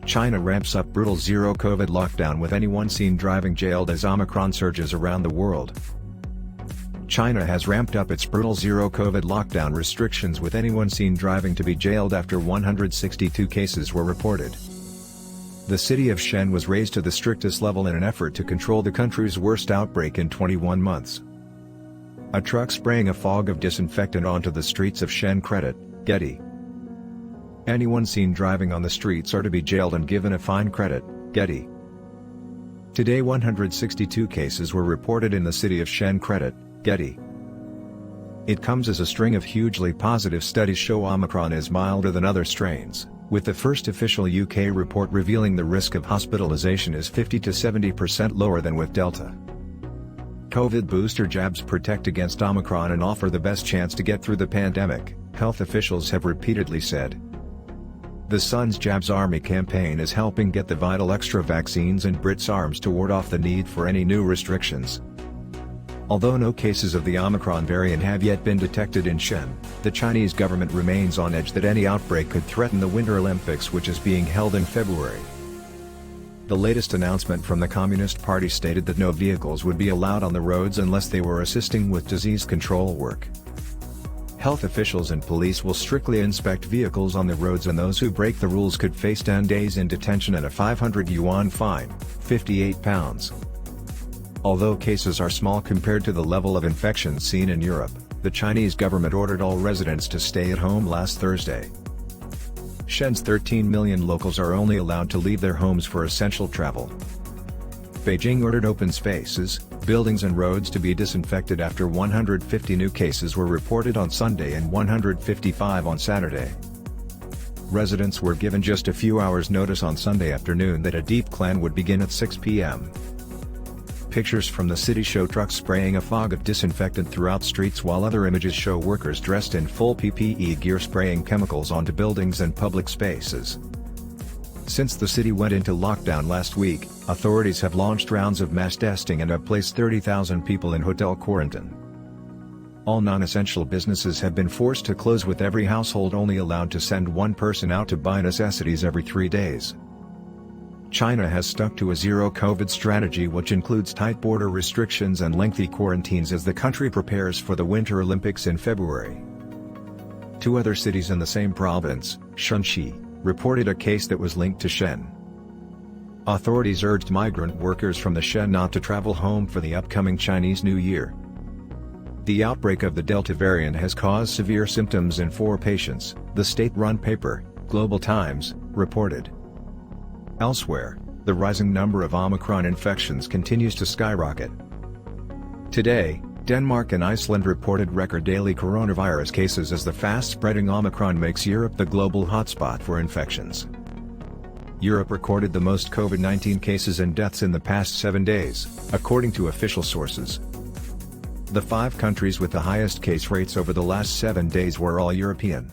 China ramps up brutal zero-COVID lockdown with anyone seen driving jailed as Omicron surges around the world. China has ramped up its brutal zero-COVID lockdown restrictions with anyone seen driving to be jailed after 162 cases were reported. The city of Xi'an was raised to the strictest level in an effort to control the country's worst outbreak in 21 months. A truck spraying a fog of disinfectant onto the streets of Xi'an. Getty. Anyone seen driving on the streets are to be jailed and given a fine. Getty. Today 162 cases were reported in the city of Xi'an. Getty. It comes as a string of hugely positive studies show Omicron is milder than other strains, with the first official UK report revealing the risk of hospitalisation is 50 to 70% lower than with Delta. COVID booster jabs protect against Omicron and offer the best chance to get through the pandemic, health officials have repeatedly said. The Sun's Jabs Army campaign is helping get the vital extra vaccines in Brits' arms to ward off the need for any new restrictions. Although no cases of the Omicron variant have yet been detected in Xi'an, the Chinese government remains on edge that any outbreak could threaten the Winter Olympics, which is being held in February. The latest announcement from the Communist Party stated that no vehicles would be allowed on the roads unless they were assisting with disease control work. Health officials and police will strictly inspect vehicles on the roads, and those who break the rules could face 10 days in detention and a 500 yuan fine, £58. Although cases are small compared to the level of infections seen in Europe, the Chinese government ordered all residents to stay at home last Thursday. Xi'an's 13 million locals are only allowed to leave their homes for essential travel. Beijing ordered open spaces, buildings and roads to be disinfected after 150 new cases were reported on Sunday and 155 on Saturday. Residents were given just a few hours' notice on Sunday afternoon that a deep clean would begin at 6 p.m. Pictures from the city show trucks spraying a fog of disinfectant throughout streets, while other images show workers dressed in full PPE gear spraying chemicals onto buildings and public spaces. Since the city went into lockdown last week, authorities have launched rounds of mass testing and have placed 30,000 people in hotel quarantine. All non-essential businesses have been forced to close, with every household only allowed to send one person out to buy necessities every 3 days. China has stuck to a zero-COVID strategy, which includes tight border restrictions and lengthy quarantines as the country prepares for the Winter Olympics in February. 2 other cities in the same province, Shanxi, reported a case that was linked to Xi'an. Authorities urged migrant workers from the Xi'an not to travel home for the upcoming Chinese New Year. The outbreak of the Delta variant has caused severe symptoms in 4 patients, the state-run paper, Global Times, reported. Elsewhere, the rising number of Omicron infections continues to skyrocket. Today, Denmark and Iceland reported record daily coronavirus cases as the fast-spreading Omicron makes Europe the global hotspot for infections. Europe recorded the most COVID-19 cases and deaths in the past 7 days, according to official sources. The 5 countries with the highest case rates over the last 7 days were all European.